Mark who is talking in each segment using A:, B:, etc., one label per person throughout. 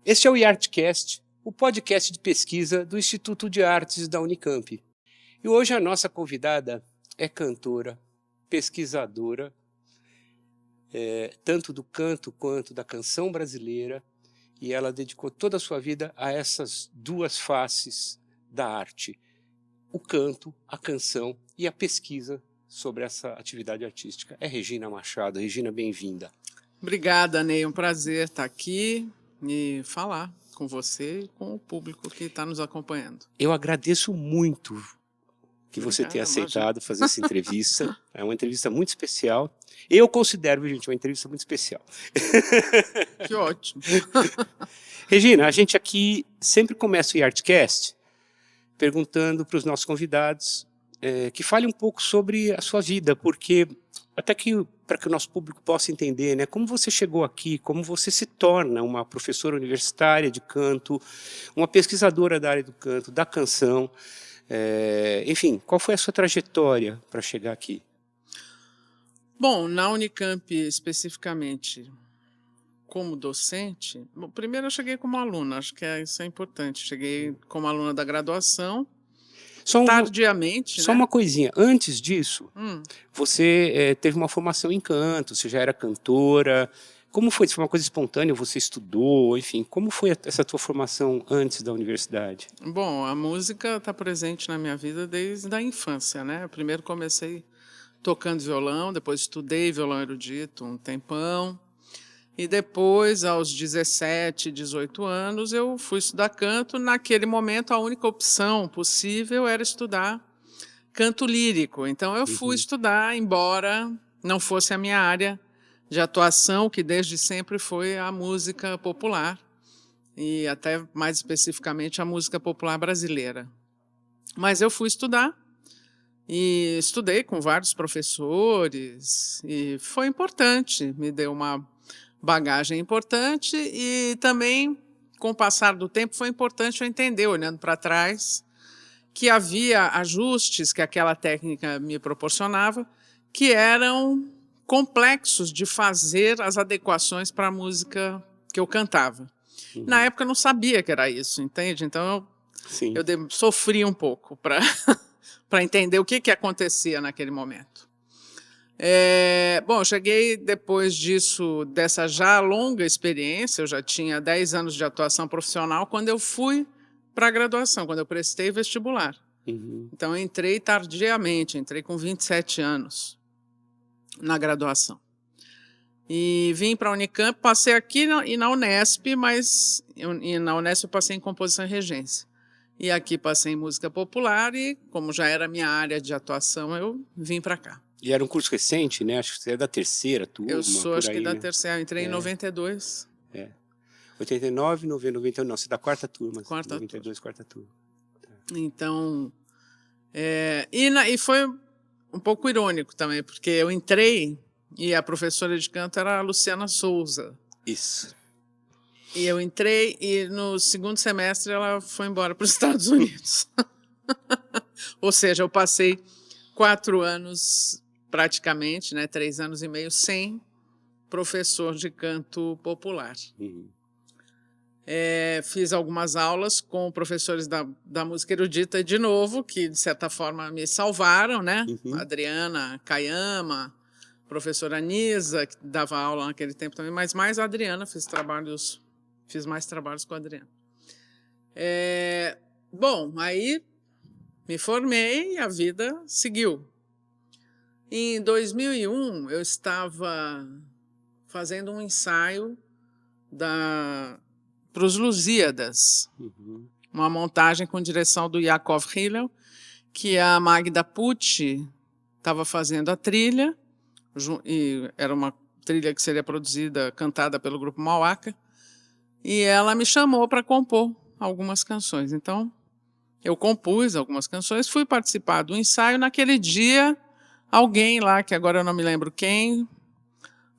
A: Este é o IArtCast, o podcast de pesquisa do Instituto de Artes da Unicamp. E hoje a nossa convidada é cantora, pesquisadora, tanto do canto quanto da canção brasileira, e ela dedicou toda a sua vida a essas duas faces da arte: o canto, a canção e a pesquisa sobre essa atividade artística. É Regina Machado. Regina, bem-vinda.
B: Obrigada, Ney. Um prazer estar aqui e falar com você e com o público que está nos acompanhando.
A: Eu agradeço muito que você tenha aceitado fazer essa entrevista. É uma entrevista muito especial. Eu considero, gente, uma entrevista muito especial.
B: Que ótimo.
A: Regina, a gente aqui sempre começa o IArtCast perguntando para os nossos convidados que fale um pouco sobre a sua vida, porque até que para que o nosso público possa entender, né, como você chegou aqui, como você se torna uma professora universitária de canto, uma pesquisadora da área do canto, da canção, enfim, qual foi a sua trajetória para chegar aqui?
B: Bom, na Unicamp especificamente, como docente, bom, primeiro eu cheguei como aluna, acho que isso é importante. Cheguei como aluna da graduação, tardiamente.
A: Só
B: né?
A: uma coisinha, antes disso, você teve uma formação em canto, você já era cantora. Como foi? Foi uma coisa espontânea? Você estudou? Enfim, como foi essa tua formação antes da universidade?
B: Bom, a música está presente na minha vida desde a infância, né? Eu primeiro comecei tocando violão, depois estudei violão erudito um tempão. E depois, aos 17, 18 anos, eu fui estudar canto. Naquele momento, a única opção possível era estudar canto lírico. Então, eu fui estudar, embora não fosse a minha área de atuação, que desde sempre foi a música popular, e até mais especificamente a música popular brasileira. Mas eu fui estudar, e estudei com vários professores, e foi importante, me deu uma bagagem importante, e também, com o passar do tempo, foi importante eu entender, olhando para trás, que havia ajustes que aquela técnica me proporcionava, que eram complexos de fazer as adequações para a música que eu cantava. Na época eu não sabia que era isso, entende? Então eu sofri um pouco para entender o que acontecia naquele momento. Bom, eu cheguei depois disso, dessa já longa experiência, eu já tinha 10 anos de atuação profissional, quando eu fui para a graduação, quando eu prestei vestibular. Então, eu entrei tardiamente, entrei com 27 anos na graduação. E vim para a Unicamp, passei aqui e na Unesp, mas na Unesp eu passei em composição e regência. E aqui passei em música popular e, como já era a minha área de atuação, eu vim para cá.
A: E era um curso recente, né? Acho que você é da terceira turma.
B: Eu sou, acho que da
A: né?
B: terceira. Eu entrei em 92.
A: 89, 90, 91, não, você é da quarta turma.
B: Quarta
A: 92, quarta turma.
B: Tá. Então, e foi um pouco irônico também, porque eu entrei e a professora de canto era a Luciana Souza.
A: Isso.
B: E eu entrei e no segundo semestre ela foi embora para os Estados Unidos. Ou seja, eu passei 4 anos praticamente, né, 3 anos e meio, sem professor de canto popular. Fiz algumas aulas com professores da música erudita, de novo, que de certa forma me salvaram, né? Adriana Kayama, professora Nisa, que dava aula naquele tempo também, mas mais a Adriana, fiz mais trabalhos com a Adriana. Bom, aí me formei e a vida seguiu. Em 2001, eu estava fazendo um ensaio para os Lusíadas, uma montagem com direção do Yakov Hillel, que a Magda Pucci estava fazendo a trilha, e era uma trilha que seria produzida, cantada pelo grupo Mauaca, e ela me chamou para compor algumas canções. Então, eu compus algumas canções, fui participar do ensaio. Naquele dia, alguém lá, que agora eu não me lembro quem,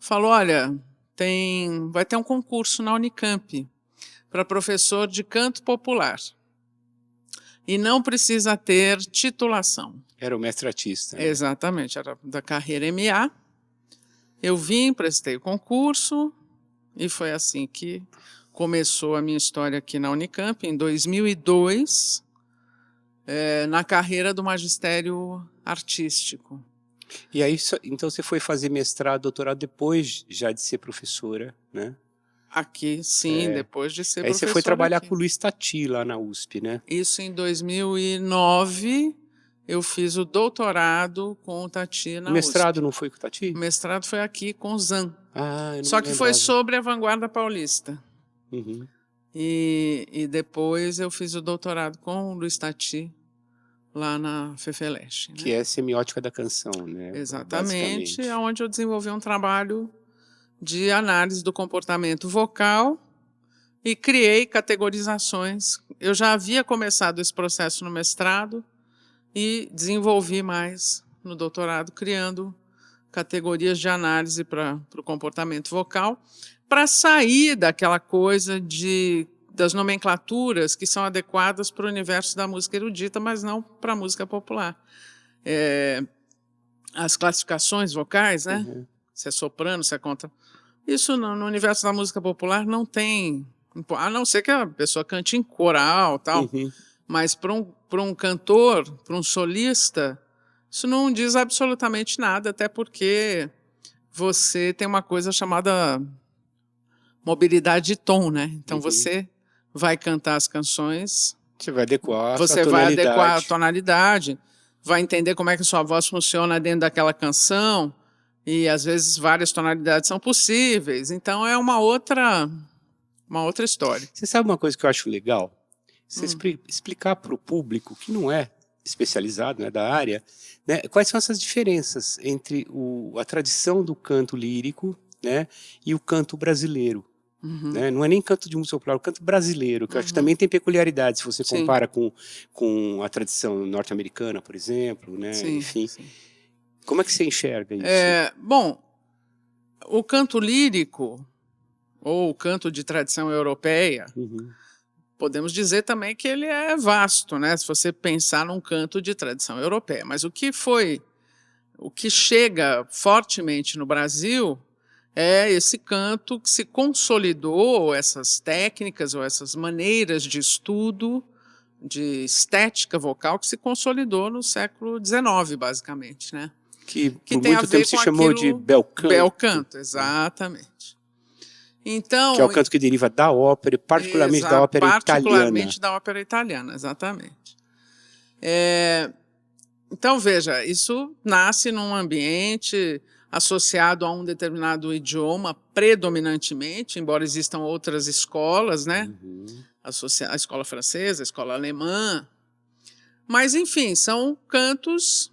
B: falou: olha, vai ter um concurso na Unicamp para professor de canto popular. E não precisa ter titulação.
A: Era o mestre artista. Né?
B: Exatamente, era da carreira MA. Eu vim, prestei o concurso, e foi assim que começou a minha história aqui na Unicamp, em 2002, na carreira do magistério artístico.
A: E aí, então você foi fazer mestrado, doutorado depois já de ser professora, né?
B: Aqui, sim, depois de ser
A: Aí você
B: professora
A: foi trabalhar
B: aqui.
A: com o Luiz Tati lá na USP, né?
B: Isso em 2009, eu fiz o doutorado com o Tati
A: O
B: na
A: mestrado
B: USP.
A: não foi com o Tati?
B: O mestrado foi aqui com o Zan.
A: Ah, eu não
B: Só
A: me
B: que foi
A: lembrava.
B: sobre a vanguarda paulista.
A: Uhum.
B: E depois eu fiz o doutorado com o Luiz Tati, lá na FEFELESH. Né?
A: Que é semiótica da canção, né?
B: Exatamente,
A: Basicamente.
B: onde eu desenvolvi um trabalho de análise do comportamento vocal e criei categorizações. Eu já havia começado esse processo no mestrado e desenvolvi mais no doutorado, criando categorias de análise para o comportamento vocal, para sair daquela coisa das nomenclaturas que são adequadas para o universo da música erudita, mas não para a música popular. As classificações vocais, né?
A: Uhum.
B: Se é soprano, se é contra... Isso no universo da música popular não tem... A não ser que a pessoa cante em coral, tal.
A: Uhum.
B: Mas para um cantor, para um solista, isso não diz absolutamente nada, até porque você tem uma coisa chamada mobilidade de tom, né? Então você vai cantar as canções,
A: Você vai adequar a
B: você
A: sua
B: vai adequar a
A: tonalidade.
B: tonalidade, vai entender como é que a sua voz funciona dentro daquela canção, e às vezes várias tonalidades são possíveis. Então é uma outra história.
A: Você sabe uma coisa que eu acho legal? Você explicar para o público que não é especializado, né, da área, né, quais são essas diferenças entre a tradição do canto lírico, né, e o canto brasileiro. Né? Não é nem canto de música popular, é o canto brasileiro, que eu acho que também tem peculiaridades, se você
B: Sim.
A: compara com a tradição norte-americana, por exemplo, né?
B: Sim,
A: enfim.
B: sim.
A: Como é que você enxerga isso?
B: Bom, o canto lírico, ou o canto de tradição europeia, podemos dizer também que ele é vasto, né? Se você pensar num canto de tradição europeia. Mas o que chega fortemente no Brasil é esse canto que se consolidou, essas técnicas ou essas maneiras de estudo de estética vocal que se consolidou no século XIX, basicamente, né?
A: Que por
B: tem a
A: muito
B: ver
A: tempo se
B: com
A: chamou de bel canto.
B: Bel canto, exatamente. Então,
A: que é o canto que deriva da ópera, e particularmente da ópera italiana.
B: Particularmente da ópera italiana, exatamente. Então, veja, isso nasce num ambiente associado a um determinado idioma, predominantemente, embora existam outras escolas, né? A escola francesa, a escola alemã. Mas, enfim, são cantos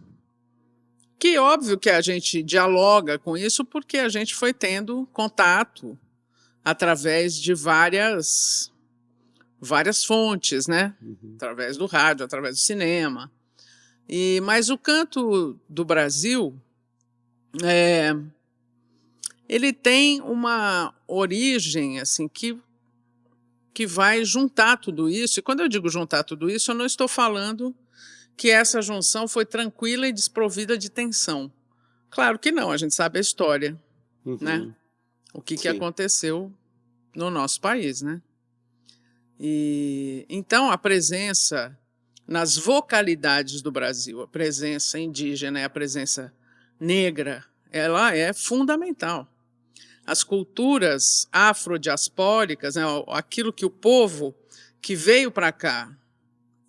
B: que, óbvio que a gente dialoga com isso, porque a gente foi tendo contato através de várias fontes, né? Através do rádio, através do cinema. Mas o canto do Brasil, ele tem uma origem assim que vai juntar tudo isso. E quando eu digo juntar tudo isso, eu não estou falando que essa junção foi tranquila e desprovida de tensão. Claro que não, a gente sabe a história, né? O que aconteceu no nosso país, né? Então, a presença nas vocalidades do Brasil, a presença indígena e a presença negra, ela é fundamental. As culturas afrodiaspóricas, né, aquilo que o povo que veio para cá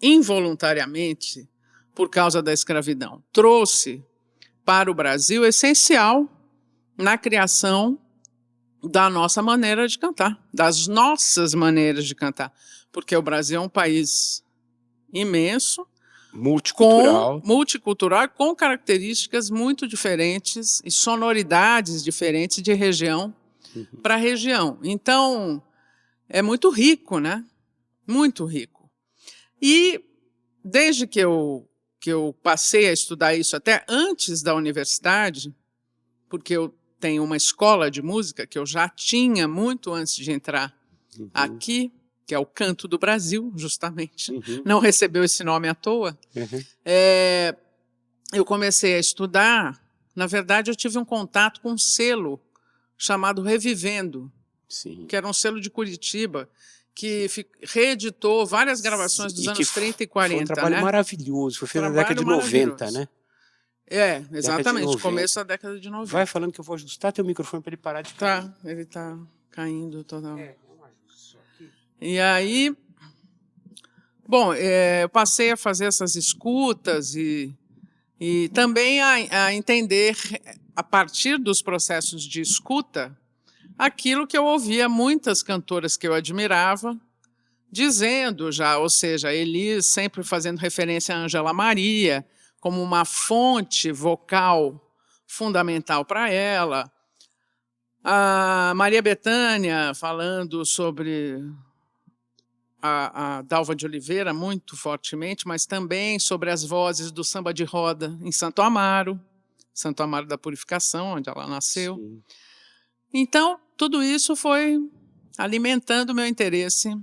B: involuntariamente por causa da escravidão trouxe para o Brasil, é essencial na criação da nossa maneira de cantar, das nossas maneiras de cantar, porque o Brasil é um país imenso, multicultural, com características muito diferentes e sonoridades diferentes de região para região. Então, é muito rico, né? Muito rico. E desde que eu passei a estudar isso até antes da universidade, porque eu tenho uma escola de música que eu já tinha muito antes de entrar aqui, que é o Canto do Brasil, justamente. Não recebeu esse nome à toa. Eu comecei a estudar. Na verdade, eu tive um contato com um selo chamado Revivendo,
A: Sim.
B: que era um selo de Curitiba, que reeditou várias gravações dos
A: E
B: anos
A: que
B: 30 e
A: foi um
B: 40,
A: trabalho
B: né?
A: maravilhoso, foi feito na década
B: Trabalho
A: de 90,
B: maravilhoso.
A: né?
B: É,
A: Década de
B: exatamente,
A: 90.
B: começo da década de 90.
A: Vai falando que eu vou ajustar teu microfone para ele parar de cair.
B: Tá, ele tá caindo total.
A: Vamos ajustar isso aqui.
B: E aí, bom, eu passei a fazer essas escutas e também a entender, a partir dos processos de escuta, aquilo que eu ouvia muitas cantoras que eu admirava dizendo já, ou seja, Elis sempre fazendo referência a Ângela Maria como uma fonte vocal fundamental para ela, a Maria Bethânia falando sobre a Dalva de Oliveira muito fortemente, mas também sobre as vozes do samba de roda em Santo Amaro da Purificação, onde ela nasceu.
A: Sim.
B: Então, tudo isso foi alimentando o meu interesse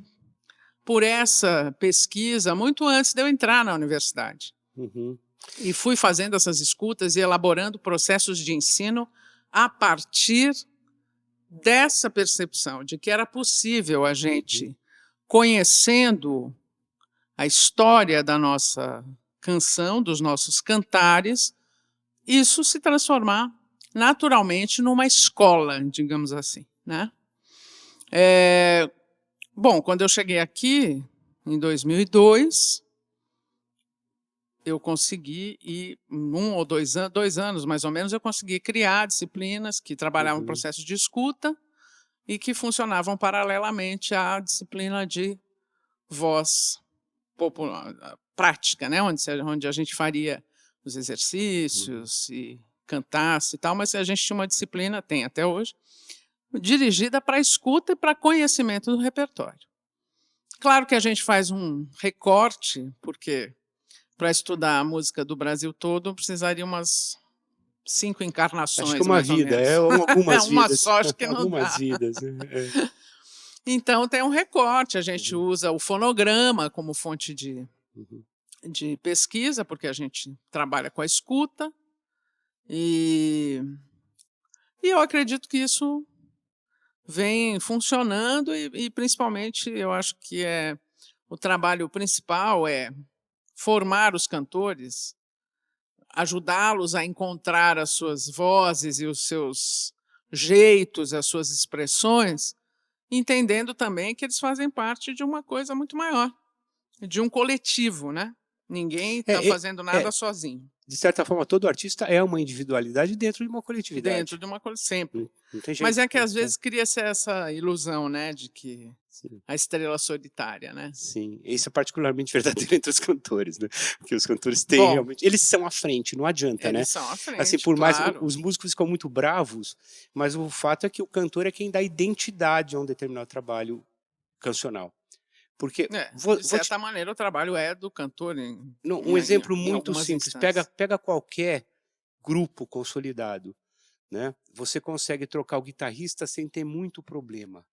B: por essa pesquisa muito antes de eu entrar na universidade.
A: Uhum.
B: E fui fazendo essas escutas e elaborando processos de ensino a partir dessa percepção de que era possível a gente, conhecendo a história da nossa canção, dos nossos cantares, isso se transformar naturalmente numa escola, digamos assim, né? Bom, quando eu cheguei aqui, em 2002, eu consegui, e em 1 ou 2 anos mais ou menos, eu consegui criar disciplinas que trabalhavam o processo de escuta e que funcionavam paralelamente à disciplina de voz popular, prática, né? onde a gente faria os exercícios e cantasse e tal, mas a gente tinha uma disciplina, tem até hoje, dirigida para escuta e para conhecimento do repertório. Claro que a gente faz um recorte, porque para estudar a música do Brasil todo precisaria umas 5 encarnações,
A: Acho que uma
B: mais ou
A: vida,
B: menos.
A: algumas
B: Uma
A: vidas.
B: só acho que não
A: Algumas
B: dá.
A: vidas. Né?
B: Então tem um recorte, a gente usa o fonograma como fonte de pesquisa, porque a gente trabalha com a escuta, e eu acredito que isso vem funcionando e principalmente eu acho que o trabalho principal é formar os cantores, ajudá-los a encontrar as suas vozes e os seus jeitos, as suas expressões, entendendo também que eles fazem parte de uma coisa muito maior, de um coletivo, né? Ninguém está fazendo nada sozinho.
A: De certa forma, todo artista é uma individualidade dentro de uma coletividade.
B: Dentro de uma coisa, sempre.
A: Não tem jeito.
B: Mas é que às vezes cria-se essa ilusão, né, de que
A: Sim.
B: a estrela solitária, né?
A: Sim, isso é particularmente verdadeiro entre os cantores, né? Porque os cantores têm realmente, eles são à frente, não adianta, né?
B: Eles são à frente,
A: assim, por
B: claro.
A: mais os músicos ficam muito bravos, mas o fato é que o cantor é quem dá identidade a um determinado trabalho cancional. Porque
B: de certa maneira o trabalho é do cantor.
A: Um exemplo muito simples,
B: instâncias.
A: pega qualquer grupo consolidado, né? Você consegue trocar o guitarrista sem ter muito problema.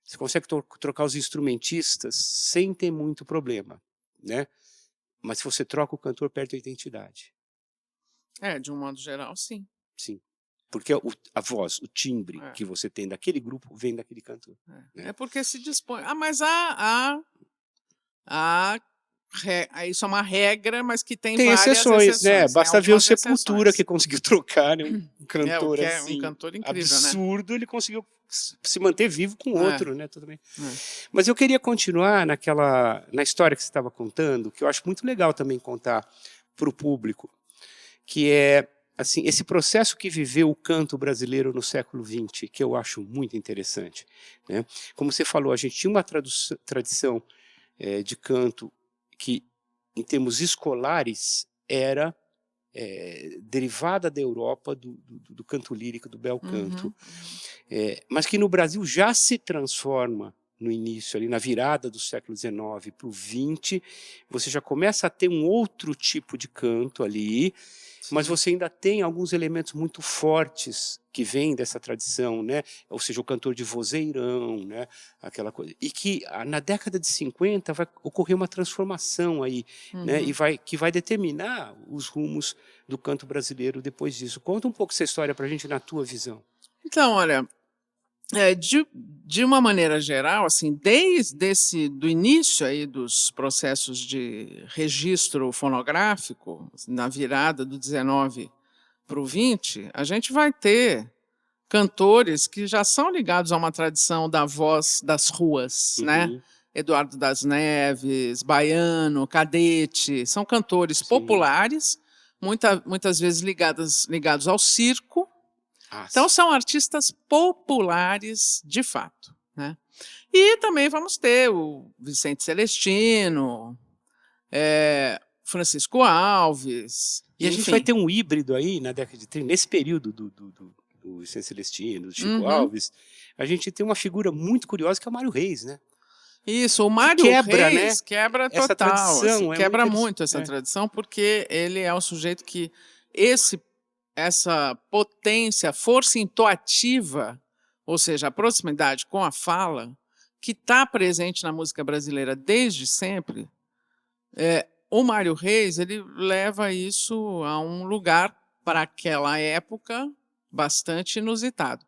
A: Você consegue trocar os instrumentistas sem ter muito problema, né? Mas se você troca o cantor, perde a identidade.
B: De um modo geral, sim.
A: Sim. Porque a voz, o timbre que você tem daquele grupo vem daquele cantor.
B: É porque se dispõe. Mas isso é uma regra, mas que tem várias exceções,
A: né? Basta ver o Sepultura,
B: exceções.
A: que conseguiu trocar, né? Um cantor assim,
B: um cantor incrível,
A: absurdo, né? Ele conseguiu se manter vivo com outro, né? Tudo bem. Mas eu queria continuar na história que você estava contando, que eu acho muito legal também contar para o público, que é assim, esse processo que viveu o canto brasileiro no século XX, que eu acho muito interessante, né? Como você falou, a gente tinha uma tradição de canto que, em termos escolares, era derivada da Europa, do canto lírico, do bel canto, mas que no Brasil já se transforma no início, ali na virada do século XIX para o XX, você já começa a ter um outro tipo de canto ali, mas você ainda tem alguns elementos muito fortes que vêm dessa tradição, né? Ou seja, o cantor de vozeirão, né? Aquela coisa. E que na década de 50 vai ocorrer uma transformação aí, né? Que vai determinar os rumos do canto brasileiro depois disso. Conta um pouco essa história para a gente na tua visão.
B: Então, olha, De uma maneira geral, assim, desde do início aí dos processos de registro fonográfico, na virada do 19 para o 20, a gente vai ter cantores que já são ligados a uma tradição da voz das ruas, né?
A: Uhum.
B: Eduardo das Neves, Baiano, Cadete, são cantores
A: Sim.
B: populares, muitas vezes ligados ao circo.
A: Ah,
B: Então,
A: sim.
B: são artistas populares de fato, né? E também vamos ter o Vicente Celestino, Francisco Alves,
A: E a gente vai
B: enfim.
A: ter um híbrido aí na década de 30, nesse período do Vicente Celestino, do Chico
B: Uhum.
A: Alves, a gente tem uma figura muito curiosa que é o Mário Reis, né?
B: Isso, o
A: Que
B: Mário
A: quebra, né,
B: Reis quebra
A: essa
B: total, assim,
A: tradição, é
B: quebra
A: muito
B: muito essa tradição, porque ele é o sujeito que essa potência, força intuitiva, ou seja, a proximidade com a fala, que está presente na música brasileira desde sempre, o Mário Reis ele leva isso a um lugar, para aquela época, bastante inusitado.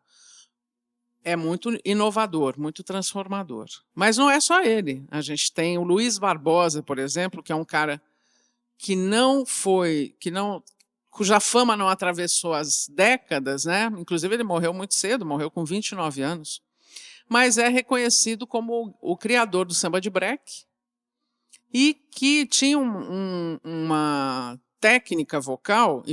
B: É muito inovador, muito transformador. Mas não é só ele. A gente tem o Luiz Barbosa, por exemplo, que é um cara que cuja fama não atravessou as décadas, né? Inclusive ele morreu muito cedo, morreu com 29 anos. Mas é reconhecido como o criador do samba de break e que tinha uma técnica vocal.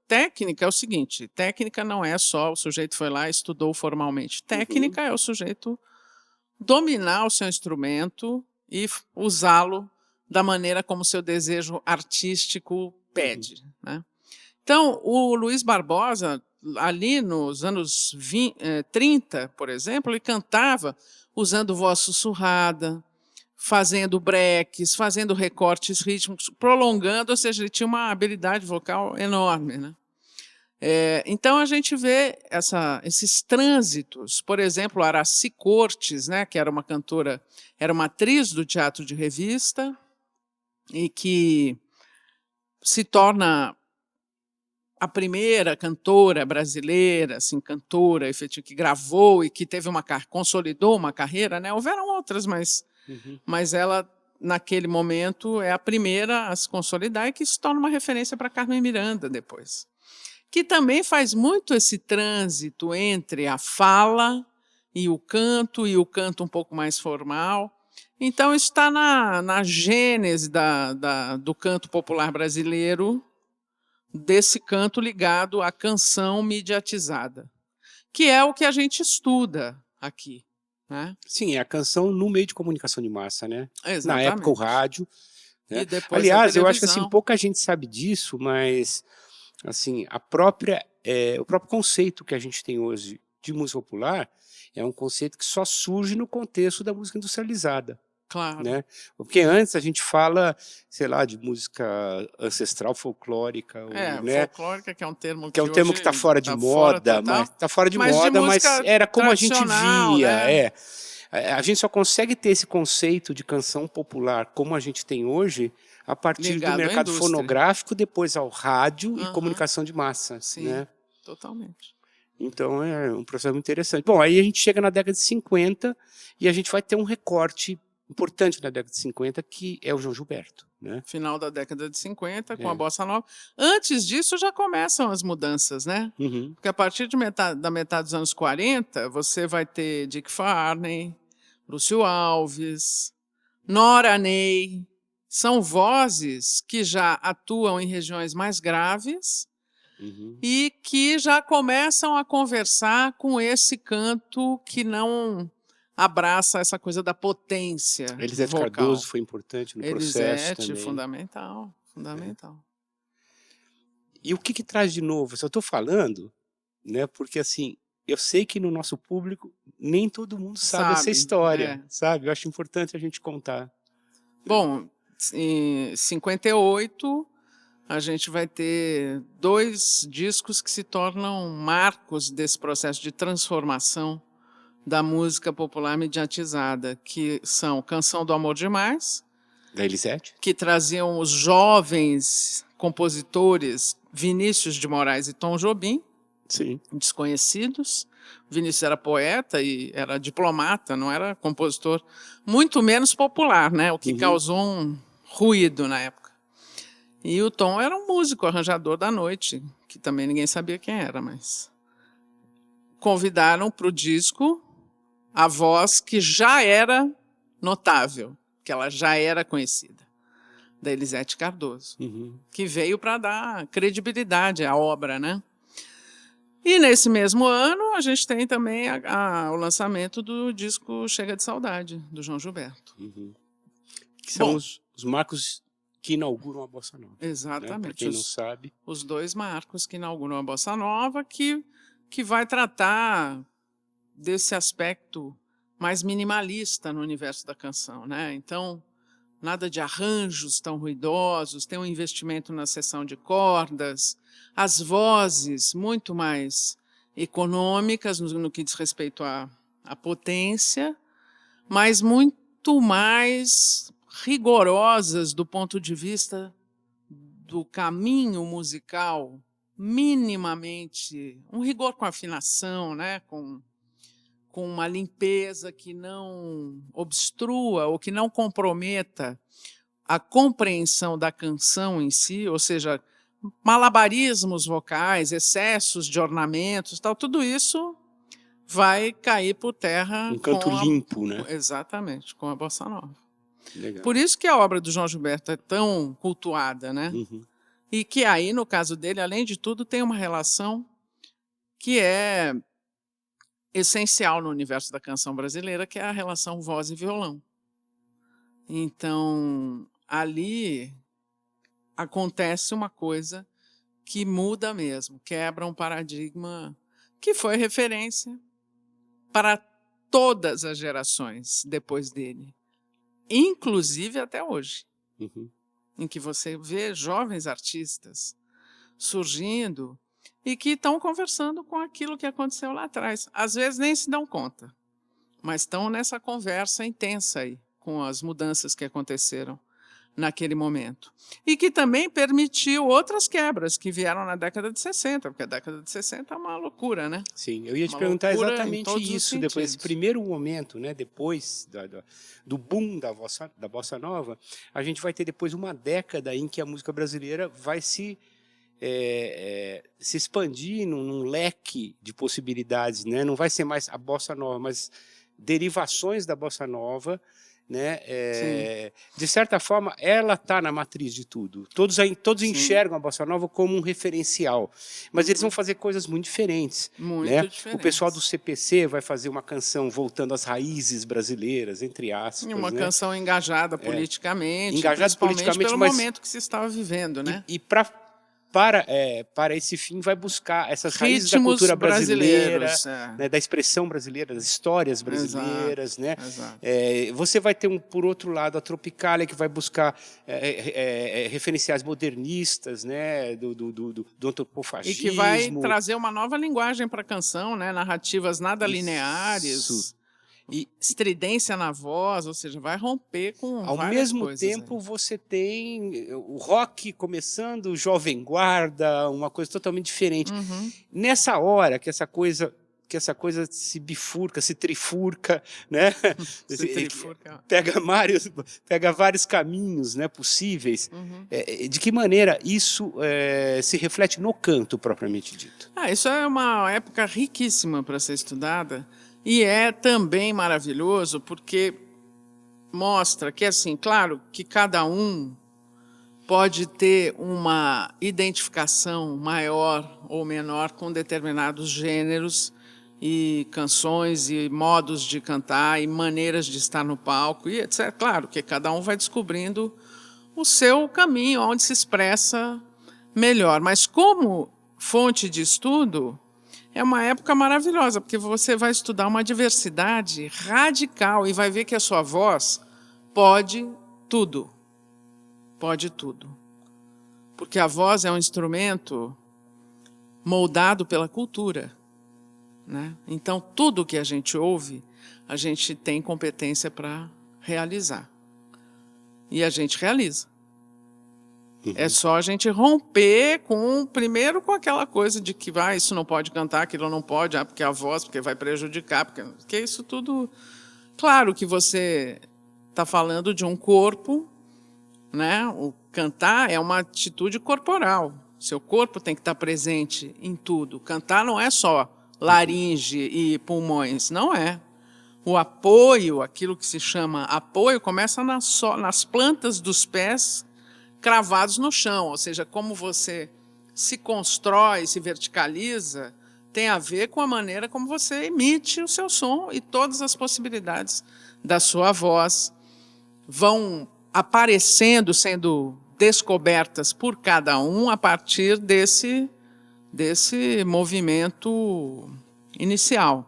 B: Técnica é o seguinte: técnica não é só o sujeito foi lá e estudou formalmente. Técnica é o sujeito dominar o seu instrumento e usá-lo da maneira como o seu desejo artístico pede, né? Então, o Luiz Barbosa, ali nos anos 30, por exemplo, ele cantava usando voz sussurrada, fazendo breaks, fazendo recortes rítmicos, prolongando, ou seja, ele tinha uma habilidade vocal enorme, né? Então a gente vê esses trânsitos, por exemplo, Araci Cortes, né, que era uma cantora, era uma atriz do teatro de revista e que se torna a primeira cantora brasileira, assim, cantora efetiva, que gravou e que consolidou uma carreira, né? Houveram outras, mas ela, naquele momento, é a primeira a se consolidar e que se torna uma referência para Carmen Miranda depois. Que também faz muito esse trânsito entre a fala e o canto um pouco mais formal. Então, isso está na gênese do canto popular brasileiro, desse canto ligado à canção mediatizada, que é o que a gente estuda aqui, né?
A: Sim, é a canção no meio de comunicação de massa, né? Na época, o
B: Exatamente.
A: rádio, né?
B: E depois a
A: Aliás, eu acho que assim,
B: televisão.
A: pouca gente sabe disso, mas assim, o próprio conceito que a gente tem hoje de música popular é um conceito que só surge no contexto da música industrializada,
B: Claro.
A: né? Porque antes a gente fala, sei lá, de música ancestral, folclórica, ou, né?
B: Folclórica, que é um termo
A: Que é
B: que
A: um termo que
B: hoje
A: está fora de
B: está fora
A: moda,
B: total,
A: mas está fora de
B: mas de
A: moda, mas
B: música
A: era como a gente
B: tradicional,
A: via,
B: né?
A: A gente só consegue ter esse conceito de canção popular como a gente tem hoje a partir do
B: Ligado à
A: mercado
B: indústria.
A: fonográfico, depois ao rádio e
B: Uhum.
A: comunicação de massa,
B: Sim,
A: né?
B: totalmente.
A: Então é um processo muito interessante. Bom, aí a gente chega na década de 50 e a gente vai ter um recorte importante na década de 50, que é o João Gilberto, né?
B: Final da década de 50, com a
A: É.
B: bossa nova. Antes disso já começam as mudanças, né?
A: Uhum.
B: Porque a partir da metade dos anos 40, você vai ter Dick Farney, Lúcio Alves, Nora Ney. São vozes que já atuam em regiões mais graves
A: Uhum.
B: e que já começam a conversar com esse canto que não abraça essa coisa da potência
A: Elisete
B: vocal.
A: Cardoso foi importante no processo
B: Elisete,
A: também.
B: fundamental, fundamental.
A: E o que traz de novo? Só estou falando, né? Porque assim, eu sei que no nosso público nem todo mundo sabe essa história, sabe? Eu acho importante a gente contar.
B: Bom, em 58 a gente vai ter 2 discos que se tornam marcos desse processo de transformação da música popular mediatizada, que são Canção do Amor Demais,
A: Da Elisete?
B: que traziam os jovens compositores Vinícius de Moraes e Tom Jobim,
A: Sim.
B: desconhecidos. Vinícius era poeta e era diplomata, não era compositor, muito menos popular, né? O que causou um ruído na época. E o Tom era um músico, arranjador da noite, que também ninguém sabia quem era, mas convidaram para o disco a voz que já era notável, que ela já era conhecida, da Elisete Cardoso, que veio para dar credibilidade à obra, né? E nesse mesmo ano a gente tem também o lançamento do disco Chega de Saudade, do João Gilberto.
A: Que são os marcos que inauguram a Bossa Nova.
B: Exatamente.
A: Né? Para quem não sabe.
B: Os 2 marcos que inauguram a Bossa Nova, que vai tratar desse aspecto mais minimalista no universo da canção, né? Então, nada de arranjos tão ruidosos, tem um investimento na seção de cordas, as vozes muito mais econômicas no que diz respeito à potência, mas muito mais rigorosas do ponto de vista do caminho musical, minimamente, um rigor com afinação, né? com uma limpeza que não obstrua ou que não comprometa a compreensão da canção em si, ou seja, malabarismos vocais, excessos de ornamentos, tal, tudo isso vai cair por terra.
A: Um canto limpo, né?
B: Exatamente, com a Bossa Nova.
A: Legal.
B: Por isso que a obra do João Gilberto é tão cultuada, né? E que aí, no caso dele, além de tudo, tem uma relação que é essencial no universo da canção brasileira, que é a relação voz e violão. Então, ali acontece uma coisa que muda mesmo, quebra um paradigma que foi referência para todas as gerações depois dele, inclusive até hoje, em que você vê jovens artistas surgindo e que estão conversando com aquilo que aconteceu lá atrás. Às vezes nem se dão conta, mas estão nessa conversa intensa aí, com as mudanças que aconteceram naquele momento. E que também permitiu outras quebras que vieram na década de 60, porque a década de 60 é uma loucura, né?
A: Sim, eu ia te perguntar exatamente isso, depois desse primeiro momento, né, depois do boom da Bossa Nova, a gente vai ter depois uma década em que a música brasileira vai se expandir num leque de possibilidades, né? Não vai ser mais a Bossa Nova, mas derivações da Bossa Nova, né? De certa forma, ela está na matriz de tudo. Todos enxergam a Bossa Nova como um referencial, mas eles vão fazer coisas muito diferentes.
B: Muito
A: né?
B: diferentes.
A: O pessoal do CPC vai fazer uma canção voltando às raízes brasileiras, entre aspas.
B: Uma
A: né?
B: canção engajada politicamente,
A: engajada politicamente,
B: pelo
A: mas
B: momento que se estava vivendo, né?
A: E para esse fim vai buscar essas raízes da cultura brasileira, né, da expressão brasileira, das histórias brasileiras. Exato, né?
B: Exato.
A: Você vai ter, por outro lado, a Tropicália, que vai buscar referenciais modernistas, né, do antropofagismo.
B: E que vai trazer uma nova linguagem para a canção, né, narrativas nada lineares. E estridência na voz, ou seja, vai romper com
A: ao mesmo tempo aí. Você tem o rock começando, o Jovem Guarda, uma coisa totalmente diferente. Nessa hora que essa coisa se bifurca, se trifurca, né? Pega vários caminhos, né, possíveis. De que maneira isso se reflete no canto propriamente dito?
B: Isso é uma época riquíssima para ser estudada. E é também maravilhoso porque mostra que, assim, claro que cada um pode ter uma identificação maior ou menor com determinados gêneros e canções e modos de cantar e maneiras de estar no palco, e etc. Claro que cada um vai descobrindo o seu caminho, onde se expressa melhor. Mas como fonte de estudo, é uma época maravilhosa, porque você vai estudar uma diversidade radical e vai ver que a sua voz pode tudo. Pode tudo. Porque a voz é um instrumento moldado pela cultura. Né? Então, tudo que a gente ouve, a gente tem competência para realizar. E a gente realiza. É só a gente romper primeiro com aquela coisa de que isso não pode cantar, aquilo não pode, porque a voz, porque vai prejudicar, porque isso tudo... Claro que você está falando de um corpo, né? O cantar é uma atitude corporal. Seu corpo tem que estar presente em tudo. Cantar não é só laringe e pulmões, não é. O apoio, aquilo que se chama apoio, começa nas plantas dos pés cravados no chão, ou seja, como você se constrói, se verticaliza, tem a ver com a maneira como você emite o seu som, e todas as possibilidades da sua voz vão aparecendo, sendo descobertas por cada um a partir desse movimento inicial.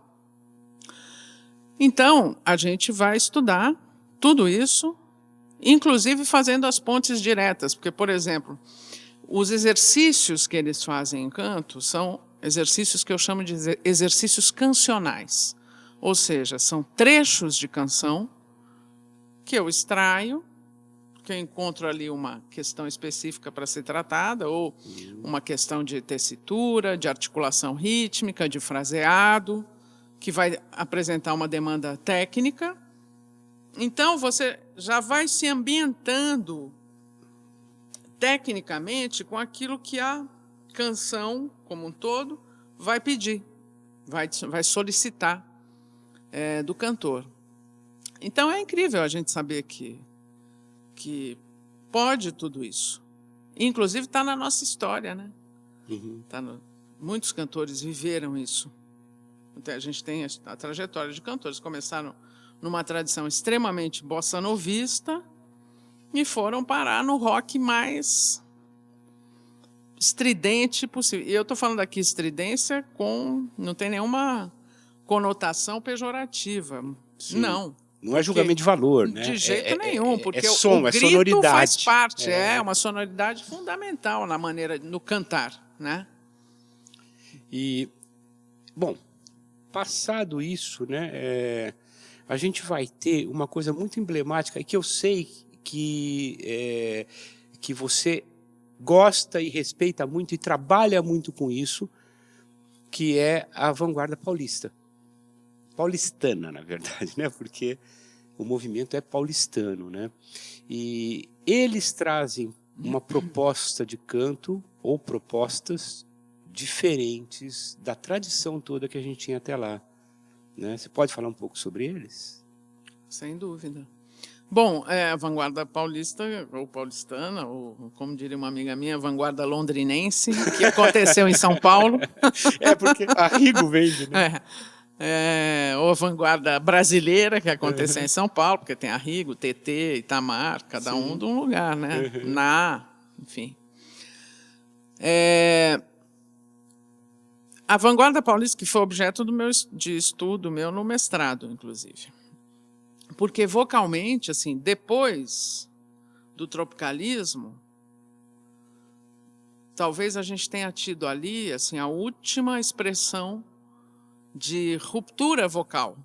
B: Então, a gente vai estudar tudo isso, inclusive fazendo as pontes diretas, porque, por exemplo, os exercícios que eles fazem em canto são exercícios que eu chamo de exercícios cancionais, ou seja, são trechos de canção que eu extraio, que eu encontro ali uma questão específica para ser tratada, ou uma questão de tessitura, de articulação rítmica, de fraseado, que vai apresentar uma demanda técnica. Então, você já vai se ambientando tecnicamente com aquilo que a canção, como um todo, vai pedir, vai solicitar do cantor. Então, é incrível a gente saber que pode tudo isso. Inclusive, está na nossa história, né? Muitos cantores viveram isso. A gente tem a trajetória de cantores que começaram numa tradição extremamente bossa novista e foram parar no rock mais estridente possível. E eu estou falando aqui estridência não tem nenhuma conotação pejorativa.
A: Sim.
B: Não
A: é julgamento de valor, né?
B: De jeito nenhum, porque
A: som,
B: o grito
A: sonoridade.
B: faz parte, é uma sonoridade fundamental no cantar, né?
A: E, bom, passado isso, né, a gente vai ter uma coisa muito emblemática e que eu sei que você gosta e respeita muito e trabalha muito com isso, que é a vanguarda paulista. Paulistana, na verdade, né? Porque o movimento é paulistano, né? E eles trazem uma proposta de canto ou propostas diferentes da tradição toda que a gente tinha até lá, né? Você pode falar um pouco sobre eles?
B: Sem dúvida. Bom, a vanguarda paulista, ou paulistana, ou como diria uma amiga minha, a vanguarda londrinense, que aconteceu em São Paulo.
A: Porque a Rigo vende, né?
B: Ou a vanguarda brasileira, que aconteceu em São Paulo, porque tem a Rigo, TT, Itamar, cada um de um lugar, né? Enfim. A vanguarda paulista, que foi objeto de estudo meu no mestrado, inclusive. Porque vocalmente, assim, depois do tropicalismo, talvez a gente tenha tido ali, assim, a última expressão de ruptura vocal.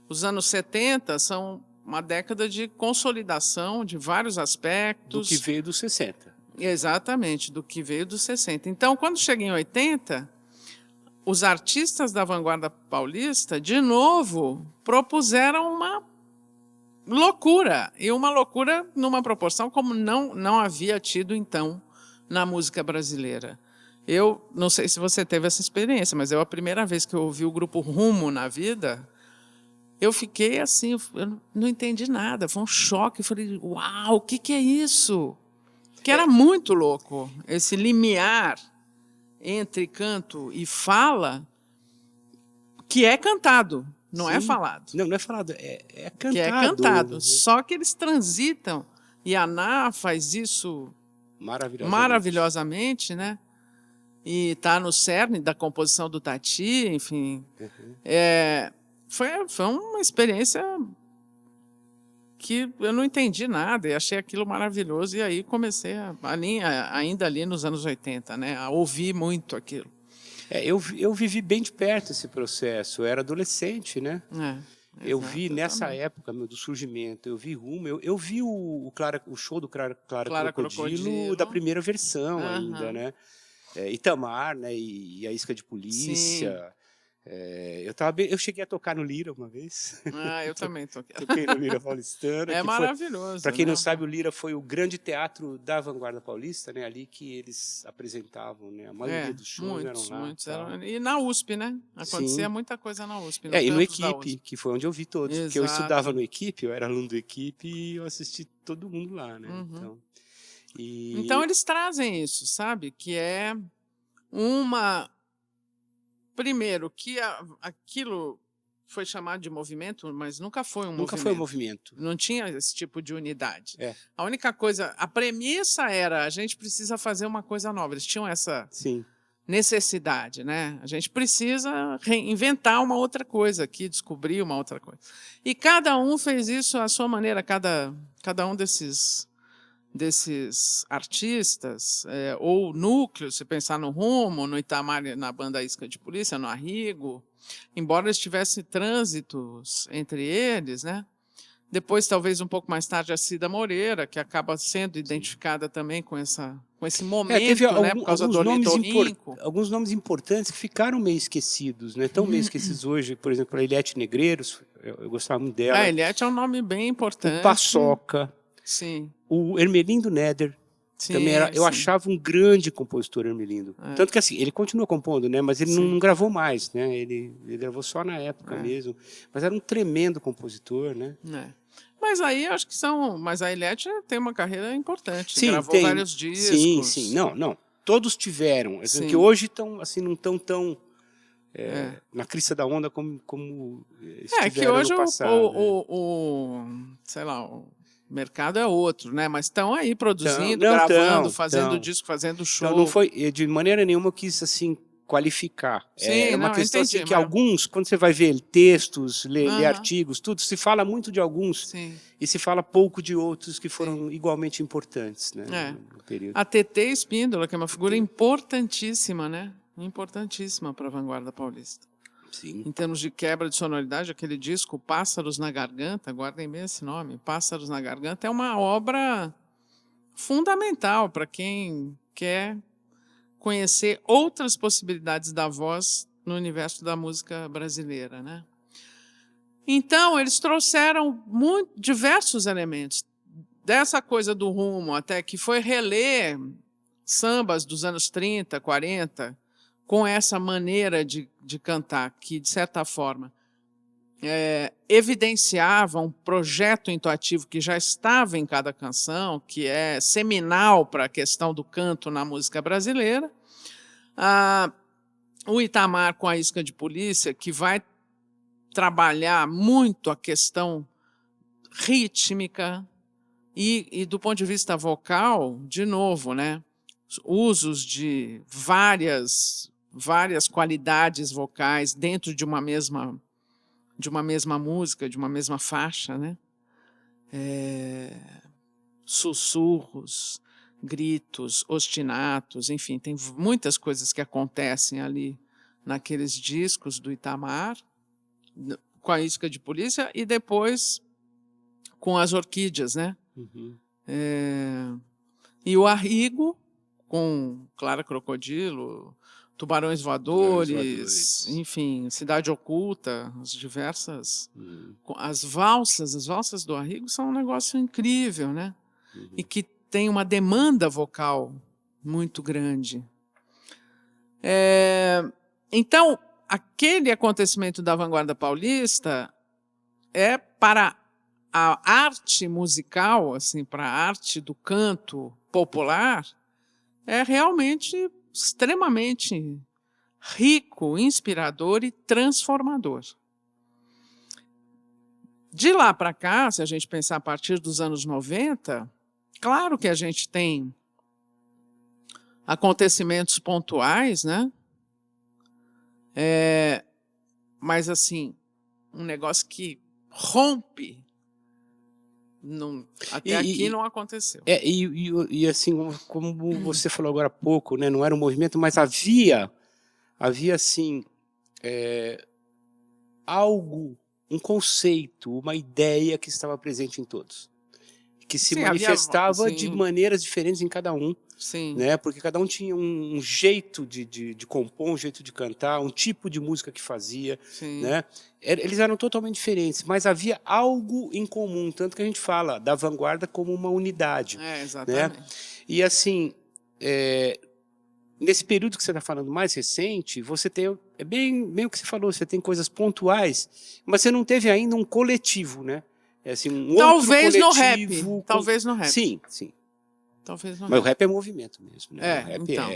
B: Os anos 70 são uma década de consolidação de vários aspectos.
A: Do que veio dos 60.
B: Exatamente, do que veio dos 60. Então, quando chega em 80, os artistas da vanguarda paulista, de novo, propuseram uma loucura. E uma loucura numa proporção como não havia tido, então, na música brasileira. Eu não sei se você teve essa experiência, mas a primeira vez que eu ouvi o grupo Rumo na vida, eu fiquei assim, eu não entendi nada, foi um choque. Eu falei, uau, o que é isso? Que era muito louco, esse limiar entre canto e fala, que é cantado, não é falado.
A: Não é falado, é cantado.
B: Que é cantado, só que eles transitam, e a Ná faz isso maravilhosamente, né? E está no cerne da composição do Tati, enfim. Foi uma experiência que eu não entendi nada e achei aquilo maravilhoso. E aí comecei, ainda ali nos anos 80, né, a ouvir muito aquilo.
A: Eu vivi bem de perto esse processo. Eu era adolescente, né? Eu vi
B: Exato, eu
A: nessa
B: também.
A: época do surgimento, eu vi Rumo, eu vi o show do Clara
B: Clara
A: Crocodilo da
B: Crocodilo.
A: primeira versão ainda,
B: Aham.
A: né? Itamar, né? E a Isca de
B: Sim.
A: Polícia. Eu cheguei a tocar no Lira uma vez.
B: Ah, eu também tô aqui.
A: Toquei no Lira Paulistana,
B: É
A: que foi, para
B: maravilhoso,
A: quem não
B: né?
A: sabe, o Lira foi o grande teatro da vanguarda paulista, né? Ali que eles apresentavam, né? A maioria dos shows eram lá,
B: muitos
A: tal.
B: eram. E na USP, né? Acontecia
A: Sim.
B: muita coisa na USP, no
A: E no
B: campus da
A: Equipe,
B: USP.
A: que foi onde eu vi todos, porque eu estudava
B: Exato.
A: no Equipe, eu era aluno do Equipe e eu assisti todo mundo lá, né?
B: Uhum.
A: Então,
B: Então
A: e
B: eles trazem isso, sabe? Que é uma. Primeiro, que aquilo foi chamado de movimento, mas nunca foi um
A: nunca foi um
B: movimento.
A: movimento.
B: Não tinha esse tipo de unidade.
A: É,
B: A única coisa, a premissa era a gente precisa fazer uma coisa nova. Eles tinham essa
A: sim.
B: necessidade, né? A gente precisa reinventar uma outra coisa aqui, descobrir uma outra coisa. E cada um fez isso à sua maneira, cada um desses artistas, ou núcleos, se pensar no Rumo, no Itamar, na banda Isca de Polícia, no Arrigo, embora eles tivessem trânsitos entre eles, né? Depois, talvez um pouco mais tarde, a Cida Moreira, que acaba sendo identificada também com esse
A: Teve
B: momento, né, por causa do ornitorrinco.
A: alguns nomes importantes que ficaram meio esquecidos, né? Tão meio esquecidos hoje, por exemplo, a Eliette Negreiros, eu gostava muito
B: A
A: dela.
B: Eliette é um nome bem
A: O
B: importante.
A: Paçoca,
B: Sim,
A: o Hermelindo Neder. Também
B: sim,
A: eu
B: sim.
A: achava um grande compositor, Hermelindo. Tanto que assim, ele continua compondo, né? Mas ele não gravou mais, né? Ele gravou só na época mesmo. Mas era um tremendo compositor, né?
B: Mas aí acho que são. Mas a Eliette tem uma carreira importante.
A: Sim,
B: Gravou vários discos.
A: sim. Não. Todos tiveram. Que
B: Sim.
A: hoje estão assim, não estão tão na crista da onda como
B: que
A: estiveram
B: hoje
A: no passado.
B: sei lá, o mercado é outro, né? Mas estão aí produzindo,
A: Não,
B: gravando, fazendo disco, fazendo show.
A: Então, não foi, de maneira nenhuma eu quis assim qualificar.
B: Sim,
A: É uma
B: não,
A: questão
B: entendi,
A: assim que
B: mas...
A: alguns, quando você vai ver textos, ler
B: Aham.
A: artigos, tudo, se fala muito de alguns
B: Sim.
A: e se fala pouco de outros que
B: Sim.
A: foram igualmente importantes, né, no período.
B: A TT Espíndola, que é uma figura importantíssima, né? Importantíssima para a vanguarda paulista.
A: Sim.
B: Em termos de quebra de sonoridade, aquele disco Pássaros na Garganta, guardem bem esse nome, Pássaros na Garganta, é uma obra fundamental para quem quer conhecer outras possibilidades da voz no universo da música brasileira, né? Então, eles trouxeram diversos elementos, dessa coisa do Rumo, até que foi reler sambas dos anos 30, 40, com essa maneira de cantar, que, de certa forma, evidenciava um projeto intuitivo que já estava em cada canção, que é seminal para a questão do canto na música brasileira. O Itamar com a Isca de Polícia, que vai trabalhar muito a questão rítmica e do ponto de vista vocal, de novo, né? Usos de várias qualidades vocais dentro de uma mesma música, de uma mesma faixa, né? Sussurros, gritos, ostinatos, enfim, tem muitas coisas que acontecem ali naqueles discos do Itamar, com a Isca de Polícia, e depois com as Orquídeas, né?
A: Uhum.
B: E o Arrigo, com Clara Crocodilo, Tubarões Voadores, enfim, Cidade Oculta, as diversas... As valsas do Arrigo são um negócio incrível, né? E que tem uma demanda vocal muito grande. Então, aquele acontecimento da vanguarda paulista é para a arte musical, assim, para a arte do canto popular, é realmente extremamente rico, inspirador e transformador. De lá para cá, se a gente pensar a partir dos anos 90, claro que a gente tem acontecimentos pontuais, né? Mas, assim, um negócio que rompe, até aqui não aconteceu.
A: E assim, como você falou agora há pouco, né, não era um movimento, mas havia assim, algo um conceito, uma ideia que estava presente em todos, que se
B: Sim,
A: manifestava de
B: sim,
A: maneiras diferentes em cada um,
B: sim,
A: né? Porque cada um tinha um jeito de compor, um jeito de cantar, um tipo de música que fazia,
B: sim.
A: né? Eles eram totalmente diferentes, mas havia algo em comum, tanto que a gente fala da vanguarda como uma unidade, né?
B: Exatamente.
A: E assim, nesse período que você está falando mais recente, você tem, é bem o que você falou, você tem coisas pontuais, mas você não teve ainda um coletivo, né? É assim, um outro
B: Talvez no rap.
A: coletivo.
B: Talvez no rap.
A: Sim, sim.
B: Talvez no
A: Mas o
B: rap.
A: rap é movimento mesmo, né? O rap
B: Então.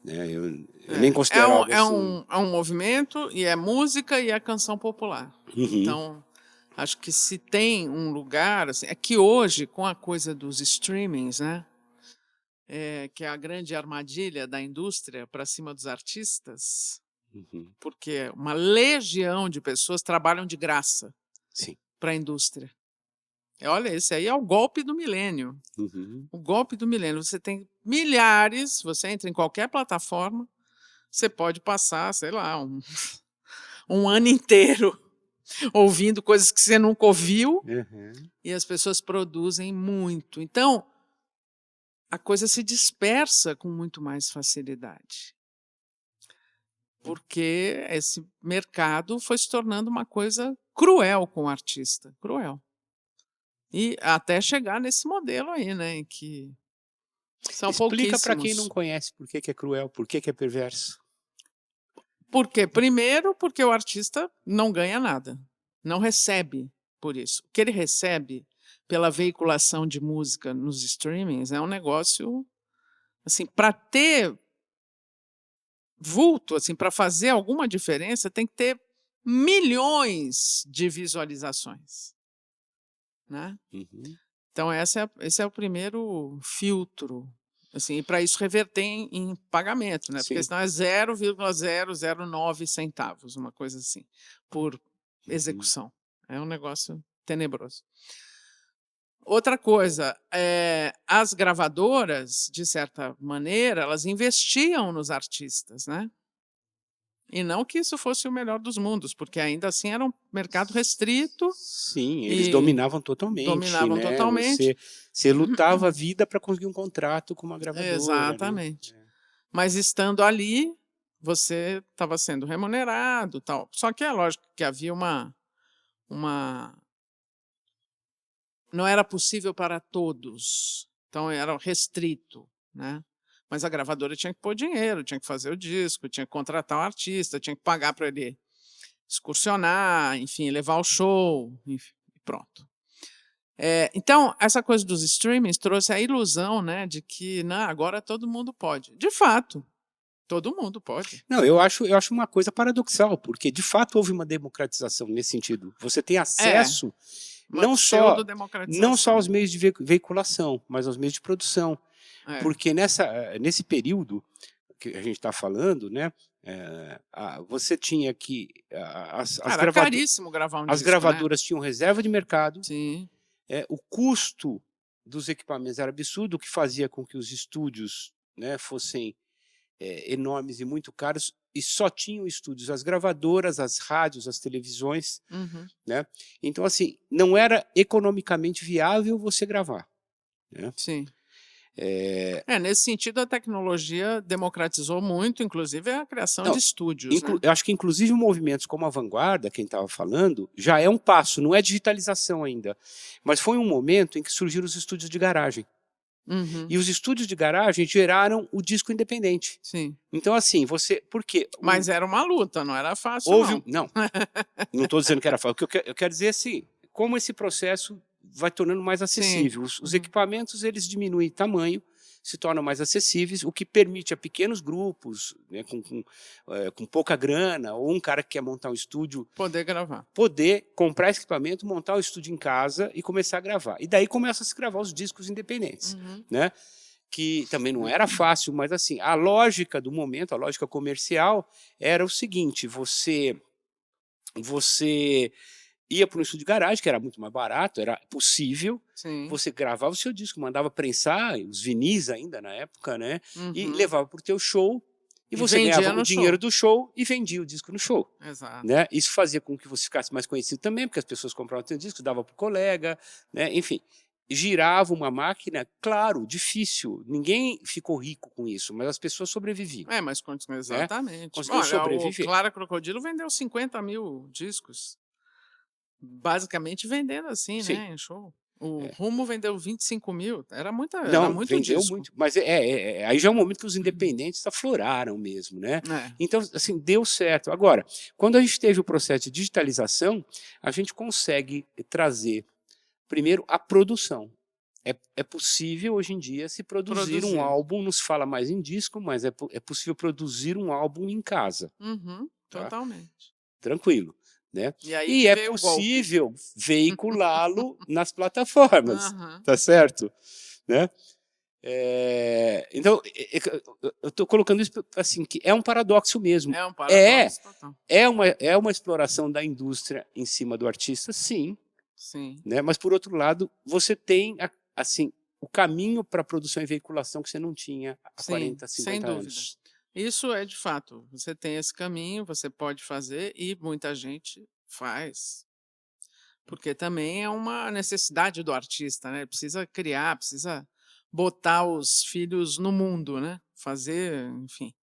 A: né? Eu nem
B: É,
A: considero algo assim.
B: é um movimento e é música e é canção popular.
A: Uhum,
B: Então, acho que se tem um lugar, assim, é que hoje, com a coisa dos streamings, né? Que é a grande armadilha da indústria para cima dos artistas,
A: uhum,
B: porque uma legião de pessoas trabalham de graça
A: sim.
B: para a indústria. Olha, esse aí é o golpe do milênio.
A: Uhum,
B: O golpe do milênio. Você tem milhares, você entra em qualquer plataforma, você pode passar, sei lá, um ano inteiro ouvindo coisas que você nunca ouviu
A: uhum.
B: e as pessoas produzem muito. Então, a coisa se dispersa com muito mais facilidade. Porque esse mercado foi se tornando uma coisa cruel com o artista, cruel. E até chegar nesse modelo aí, né, em que são
A: Explica para quem não
B: pouquíssimos.
A: conhece por que que é cruel, por que que é perverso.
B: Por quê? Primeiro, porque o artista não ganha nada, não recebe por isso. O que ele recebe pela veiculação de música nos streamings é um negócio, assim, para ter vulto, assim, para fazer alguma diferença, tem que ter milhões de visualizações, né?
A: Uhum,
B: Então esse é o primeiro filtro, assim, e para isso reverter em pagamento, né, porque
A: sim.
B: senão é 0,009 centavos, uma coisa assim, por
A: Uhum.
B: execução. É um negócio tenebroso. Outra coisa, as gravadoras, de certa maneira, elas investiam nos artistas, né. E não que isso fosse o melhor dos mundos, porque ainda assim era um mercado restrito
A: Sim, eles
B: e
A: dominavam totalmente,
B: dominavam
A: né?
B: totalmente.
A: Você lutava a vida para conseguir um contrato com uma gravadora, né?
B: Exatamente. Mas estando ali, você estava sendo remunerado, tal. Só que é lógico que havia uma não era possível para todos, então era restrito, né. Mas a gravadora tinha que pôr dinheiro, tinha que fazer o disco, tinha que contratar um artista, tinha que pagar para ele excursionar, enfim, levar ao show, enfim, pronto. Então, essa coisa dos streamings trouxe a ilusão, né, de que não, agora todo mundo pode. De fato, todo mundo pode.
A: Não, eu acho uma coisa paradoxal, porque de fato houve uma democratização nesse sentido. Você tem
B: É,
A: acesso
B: uma
A: não só não só aos
B: pseudo-democratização.
A: meios de veiculação, mas aos meios de produção.
B: É.
A: Porque nesse período que a gente está falando, né, você tinha que
B: Era caríssimo gravar um
A: as
B: disco, né?
A: gravadoras tinham reserva de mercado,
B: Sim,
A: o custo dos equipamentos era absurdo, o que fazia com que os estúdios, né, fossem enormes e muito caros, e só tinham estúdios as gravadoras, as rádios, as televisões,
B: uhum,
A: né? Então, assim, não era economicamente viável você gravar, né?
B: sim. Nesse sentido, a tecnologia democratizou muito, inclusive a criação de
A: Não,
B: estúdios, né?
A: eu acho que inclusive movimentos como a vanguarda, quem estava falando, já é um passo, não é digitalização ainda, mas foi um momento em que surgiram os estúdios de garagem.
B: Uhum,
A: E os estúdios de garagem geraram o disco independente.
B: sim.
A: Então, assim, porque
B: Mas era uma luta, não era fácil,
A: houve,
B: não.
A: não estou dizendo que era fácil, o que eu quero dizer é assim, como esse processo vai tornando mais
B: Sim.
A: acessível. Os
B: Uhum.
A: equipamentos, eles diminuem tamanho, se tornam mais acessíveis, o que permite a pequenos grupos, né, com pouca grana, ou um cara que quer montar um estúdio,
B: Poder gravar.
A: poder comprar esse equipamento, montar o estúdio em casa e começar a gravar. E daí começa a se gravar os discos independentes,
B: Uhum.
A: né? Que também não era fácil, mas assim, a lógica do momento, a lógica comercial, era o seguinte: você ia para um estúdio de garagem, que era muito mais barato, era possível,
B: Sim.
A: você gravava o seu disco, mandava prensar, os vinis ainda na época, né? E
B: Uhum.
A: levava para o teu show, E
B: E
A: você
B: vendia
A: ganhava o
B: no
A: dinheiro
B: show.
A: do show e vendia o disco no show.
B: Exato.
A: Né? Isso fazia com que você ficasse mais conhecido também, porque as pessoas compravam seu disco, dava para o colega, né? Enfim, girava uma máquina, claro, difícil, ninguém ficou rico com isso, mas as pessoas sobreviviam,
B: Mas
A: né?
B: exatamente.
A: Conseguiam
B: Olha, o
A: sobreviver.
B: Clara Crocodilo vendeu 50.000 discos, basicamente vendendo assim,
A: Sim.
B: né, em show. O
A: É.
B: Rumo vendeu 25.000, era
A: Não,
B: muito
A: vendeu
B: disco.
A: muito, mas aí já é um momento que os independentes afloraram mesmo, né?
B: É.
A: Então, assim, deu certo. Agora, quando a gente teve o processo de digitalização, a gente consegue trazer, primeiro, a produção. É possível hoje em dia se produzir um
B: Produzir.
A: álbum, não se fala mais em disco, mas é possível produzir um álbum em casa,
B: Uhum,
A: tá?
B: totalmente.
A: Tranquilo, né?
B: E aí
A: E
B: que
A: é
B: veio o golpe.
A: possível veiculá-lo nas plataformas,
B: Aham.
A: tá certo? Né? Então, eu estou colocando isso assim, que é um paradoxo mesmo.
B: É um paradoxo total.
A: É uma exploração da indústria em cima do artista, sim,
B: Sim,
A: né? Mas, por outro lado, você tem assim, o caminho para a produção e veiculação que você não tinha há
B: sim,
A: 40,
B: sem
A: 50
B: dúvida.
A: anos.
B: Isso é de fato, você tem esse caminho, você pode fazer e muita gente faz. Porque também é uma necessidade do artista, né? Precisa criar, precisa botar os filhos no mundo, né? Fazer, enfim.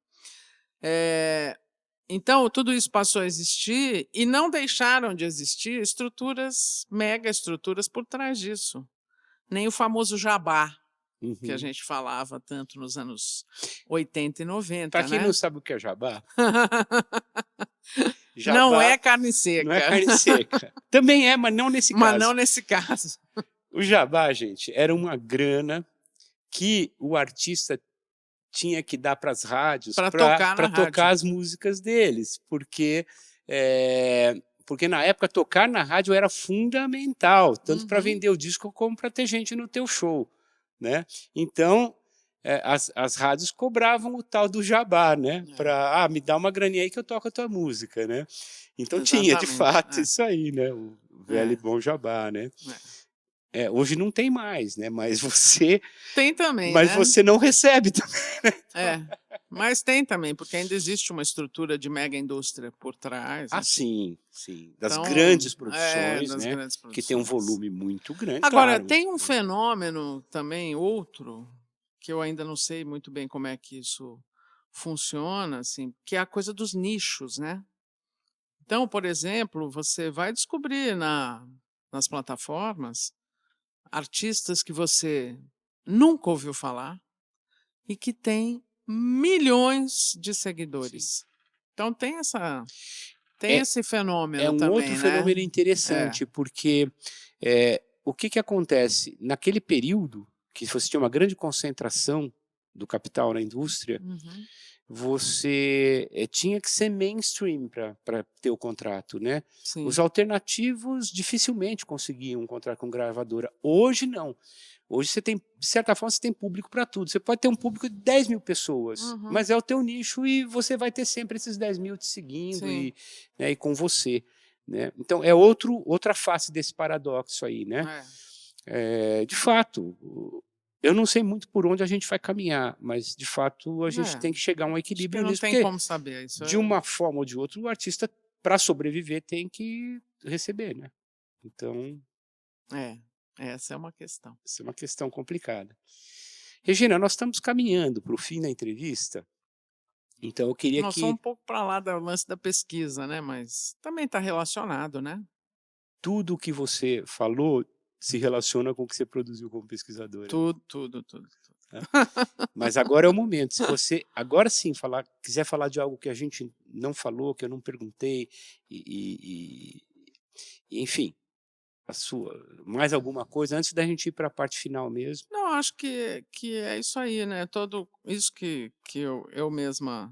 B: Então, tudo isso passou a existir e não deixaram de existir estruturas, mega estruturas por trás disso. Nem o famoso jabá, que a
A: Uhum.
B: gente falava tanto nos anos 80 e
A: Para
B: 90,
A: quem não
B: né?
A: sabe o que é jabá,
B: Não
A: jabá
B: é carne
A: não é
B: seca,
A: carne seca. Também é, mas não nesse
B: mas não
A: caso.
B: nesse caso.
A: O jabá, gente, era uma grana que o artista tinha que dar para as rádios
B: Para tocar na
A: para tocar
B: rádio.
A: as músicas deles, porque na época tocar na rádio era fundamental, tanto para
B: Uhum.
A: vender o disco como para ter gente no teu show, né? Então, as rádios cobravam o tal do jabá, né?
B: É,
A: Para, me dá uma graninha aí que eu toco a tua música, né? Então tinha, de
B: exatamente.
A: fato, isso aí, né? O velho e
B: É,
A: bom jabá, né?
B: é.
A: Hoje não tem mais, né?
B: Tem também,
A: Mas
B: né?
A: você não recebe também.
B: É. Mas tem também, porque ainda existe uma estrutura de mega indústria por trás,
A: Ah,
B: enfim.
A: sim, sim. Das
B: Então,
A: grandes produções,
B: das
A: né?
B: grandes
A: Que tem um
B: produções.
A: volume muito grande,
B: Agora,
A: claro.
B: tem um fenômeno também, outro, que eu ainda não sei muito bem como é que isso funciona, assim, que é a coisa dos nichos, né? Então, por exemplo, você vai descobrir nas plataformas artistas que você nunca ouviu falar e que têm milhões de
A: Sim.
B: seguidores. Então tem
A: É,
B: esse
A: é
B: fenômeno
A: um outro
B: também, né?
A: fenômeno
B: É.
A: interessante, porque o que acontece? Naquele período que você tinha uma grande concentração do capital na indústria,
B: Uhum.
A: você tinha que ser mainstream para ter o contrato, né? Os
B: Sim.
A: alternativos dificilmente conseguiam um contrato com gravadora. Hoje não. Hoje você tem, de certa forma, você tem público para tudo. Você pode ter um público de 10 mil pessoas,
B: Uhum.
A: mas é o teu nicho e você vai ter sempre esses 10 mil te seguindo
B: Sim.
A: né, e com você. Né? Então, outra face desse paradoxo aí, né? De fato, eu não sei muito por onde a gente vai caminhar, mas, de fato, a gente
B: É.
A: tem que chegar a um
B: Acho que
A: equilíbrio
B: não
A: nisso,
B: tem
A: porque,
B: como saber. Isso
A: de uma forma ou de outra, o artista, para sobreviver, tem que receber, né? Então,
B: essa é uma questão.
A: isso é uma questão complicada. Regina, nós estamos caminhando para o fim da entrevista, então eu queria
B: Nós somos
A: que
B: um pouco para lá do lance da pesquisa, né? Mas também está relacionado, né?
A: tudo o que você falou se relaciona com o que você produziu como pesquisadora.
B: Tudo, tudo, tudo.
A: Né? Mas agora é o momento. Se você agora sim quiser falar de algo que a gente não falou, que eu não perguntei, enfim, mais alguma coisa antes da gente ir para a parte final mesmo.
B: Não, acho que é isso aí, né? Todo isso que eu mesma,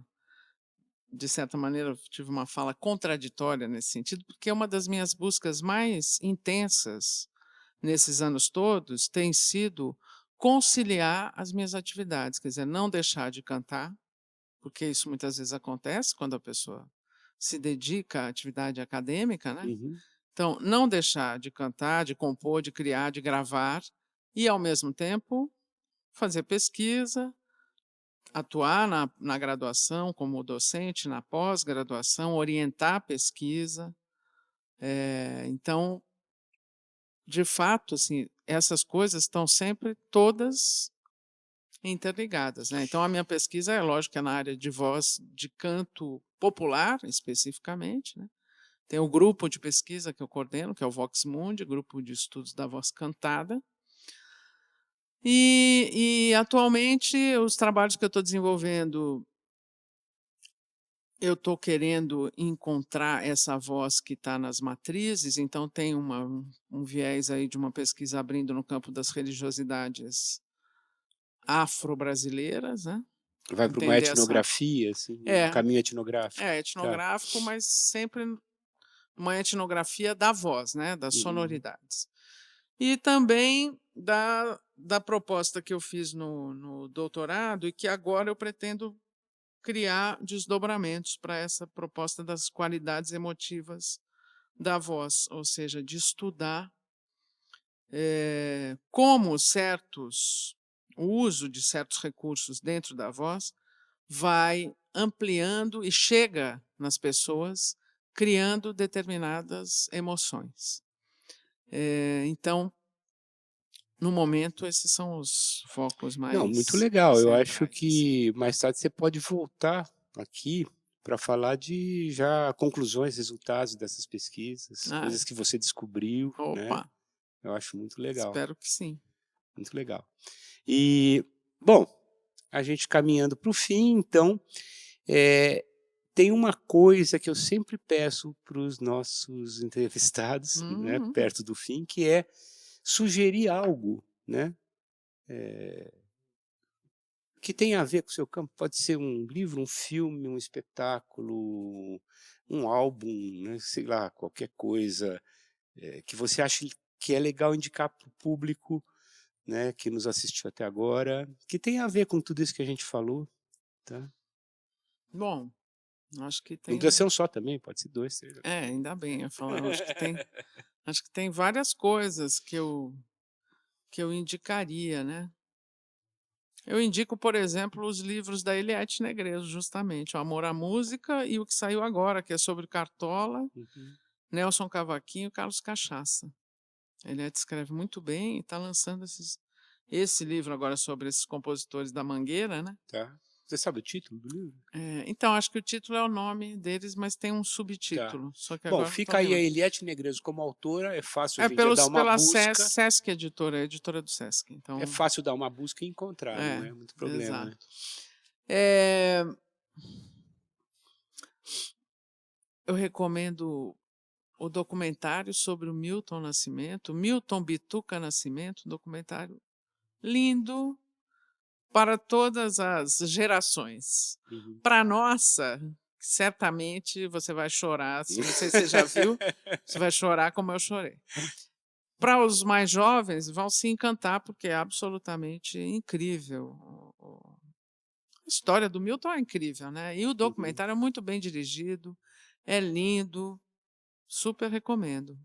B: de certa maneira, tive uma fala contraditória nesse sentido, porque uma das minhas buscas mais intensas nesses anos todos tem sido conciliar as minhas atividades, quer dizer, não deixar de cantar, porque isso muitas vezes acontece quando a pessoa se dedica à atividade acadêmica, né?
A: Uhum.
B: Então, não deixar de cantar, de compor, de criar, de gravar e, ao mesmo tempo, fazer pesquisa, atuar na graduação como docente, na pós-graduação, orientar a pesquisa. Então, de fato, assim, essas coisas estão sempre todas interligadas, né? Então, a minha pesquisa é lógico que é na área de voz de canto popular, especificamente, né? Tem o grupo de pesquisa que eu coordeno, que é o Vox Mundi, grupo de estudos da voz cantada. E atualmente, os trabalhos que eu estou desenvolvendo, eu estou querendo encontrar essa voz que está nas matrizes, então tem um viés aí de uma pesquisa abrindo no campo das religiosidades afro-brasileiras, né?
A: Vai para uma
B: Entender essa...
A: etnografia, assim, um
B: É,
A: caminho etnográfico. Tá.
B: etnográfico, mas sempre uma etnografia da voz, né? Das sonoridades. E também da proposta que eu fiz no doutorado e que agora eu pretendo criar desdobramentos para essa proposta das qualidades emotivas da voz, ou seja, de estudar como o uso de certos recursos dentro da voz vai ampliando e chega nas pessoas, criando determinadas emoções. Então, no momento, esses são os focos mais
A: Não, muito legal. Eu acho
B: centrais.
A: que mais tarde você pode voltar aqui para falar de já conclusões, resultados dessas pesquisas,
B: Ah,
A: coisas que você descobriu, né?
B: opa,
A: Eu acho muito legal,
B: espero que sim.
A: muito legal. E, bom, a gente caminhando para o fim, então, tem uma coisa que eu sempre peço para os nossos entrevistados, né, perto do fim, que é sugerir algo, né? Que tem a ver com o seu campo, pode ser um livro, um filme, um espetáculo, um álbum, né, sei lá, qualquer coisa que você ache que é legal indicar para o público, né, que nos assistiu até agora, que tem a ver com tudo isso que a gente falou, tá?
B: Bom, acho que
A: Não
B: tem...
A: precisa ser um só também, pode ser 2, 3.
B: ainda bem, eu falo, acho que tem várias coisas que eu indicaria, né? Eu indico, por exemplo, os livros da Eliette Negreiros, justamente, O Amor à Música e o que saiu agora, que é sobre Cartola, Nelson Cavaquinho e Carlos Cachaça. Eliette escreve muito bem e está lançando esse livro agora sobre esses compositores da Mangueira, né?
A: Tá. Você sabe o título do livro?
B: Então, acho que o título é o nome deles, mas tem um
A: Tá.
B: subtítulo. Só que
A: Bom,
B: agora não tô
A: fica aí a
B: lembrando.
A: Eliette Negreiros como autora, é fácil hoje em dia dar uma
B: Pela
A: busca.
B: Sesc Editora, a editora do Sesc. Então,
A: É fácil dar uma busca e encontrar, não é muito problema, né?
B: exato. Eu recomendo o documentário sobre o Milton Nascimento, Milton Bituca Nascimento, um documentário lindo para todas as gerações. Para a nossa, certamente você vai chorar, não sei se você já viu, você vai chorar como eu chorei. Para os mais jovens, vão se encantar, porque é absolutamente incrível. A história do Milton é incrível, né? E o documentário é muito bem dirigido, é lindo, super recomendo.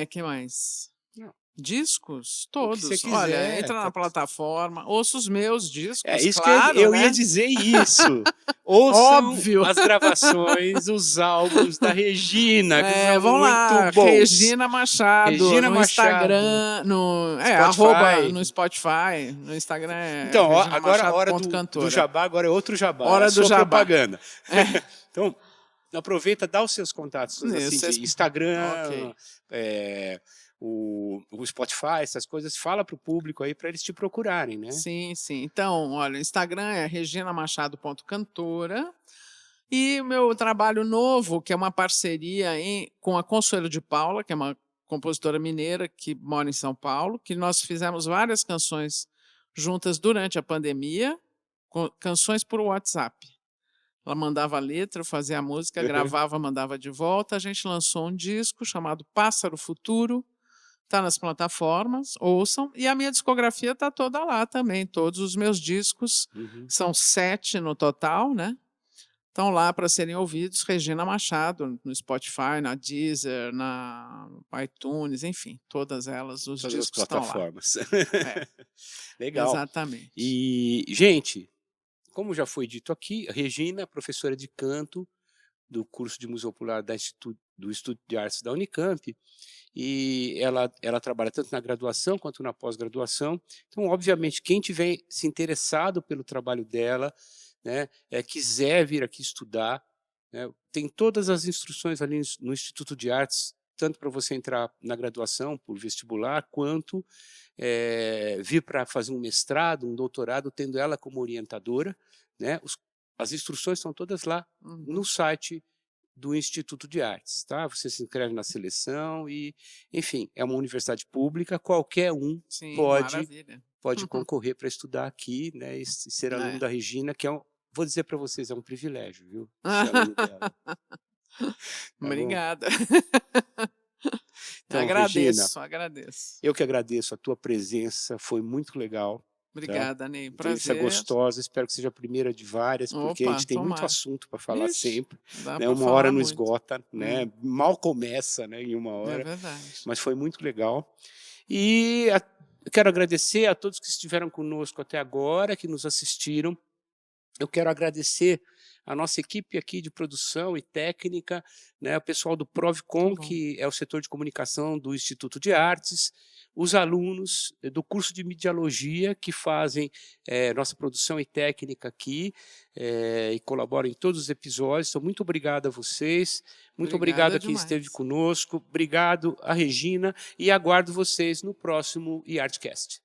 B: Que mais?
A: Não.
B: Discos?
A: O que você
B: Todos.
A: quiser.
B: Olha, entra na plataforma, ouça os meus discos,
A: Isso
B: claro,
A: que eu
B: né?
A: ia dizer isso. Ouçam
B: Óbvio.
A: as gravações, os álbuns da Regina, que são
B: Vão
A: muito
B: lá,
A: bons.
B: Regina Machado,
A: Regina
B: no
A: Machado.
B: Instagram,
A: Spotify.
B: no Spotify, no Instagram
A: Então, agora a hora do
B: reginamachado.cantora.
A: jabá, agora é outro jabá,
B: Hora
A: é a
B: do
A: sua
B: jabá.
A: propaganda. Então, aproveita, dá os seus contatos, assim, de Instagram,
B: Ok.
A: o Spotify, essas coisas, fala para o público aí para eles te procurarem, né?
B: Sim, sim. Então, olha, o Instagram é reginamachado.cantora. E o meu trabalho novo, que é uma parceria com a Consuelo de Paula, que é uma compositora mineira que mora em São Paulo, que nós fizemos várias canções juntas durante a pandemia, canções por WhatsApp. Ela mandava a letra, eu fazia a música, gravava, mandava de volta. A gente lançou um disco chamado Pássaro Futuro, está nas plataformas, ouçam. E a minha discografia está toda lá também, todos os meus discos, são 7 no total, né? estão lá para serem ouvidos, Regina Machado, no Spotify, na Deezer, na iTunes, enfim, todas elas, os
A: Todas as
B: discos estão lá.
A: plataformas.
B: É,
A: Legal.
B: exatamente.
A: E, gente, como já foi dito aqui, a Regina, professora de canto do curso de música popular do Instituto de Artes da Unicamp, e ela trabalha tanto na graduação quanto na pós-graduação. Então, obviamente, quem tiver se interessado pelo trabalho dela, né, quiser vir aqui estudar, né, tem todas as instruções ali no Instituto de Artes, tanto para você entrar na graduação por vestibular, quanto vir para fazer um mestrado, um doutorado, tendo ela como orientadora, né? As instruções estão todas lá no site do Instituto de Artes, tá? Você se inscreve na seleção e, enfim, é uma universidade pública, qualquer um
B: Sim,
A: pode
B: maravilha.
A: concorrer para estudar aqui, né, e ser aluno
B: É.
A: da Regina, que vou dizer para vocês, é um privilégio, viu? Ser aluno dela. Tá bom?
B: Obrigada.
A: Então, Regina,
B: Agradeço.
A: eu que agradeço a tua presença, foi muito legal. Tá?
B: Obrigada, Ney.
A: Entrevista
B: Prazer.
A: gostosa, espero que seja a primeira de várias, porque a
B: Opa,
A: gente tem muito
B: tomara.
A: assunto para falar
B: Ixi,
A: sempre,
B: dá
A: né?
B: pra
A: Uma
B: falar
A: hora não
B: muito.
A: esgota, né? Mal começa, né, em uma
B: É
A: hora,
B: verdade.
A: mas foi muito legal. E eu quero agradecer a todos que estiveram conosco até agora, que nos assistiram. Eu quero agradecer a nossa equipe aqui de produção e técnica, né, o pessoal do Provcom,
B: bom.
A: que é o setor de comunicação do Instituto de Artes, os alunos do curso de Mediologia, que fazem nossa produção e técnica aqui, e colaboram em todos os episódios. Então, muito obrigado a vocês, muito obrigado a quem esteve conosco, obrigado a Regina, e aguardo vocês no próximo iArtcast.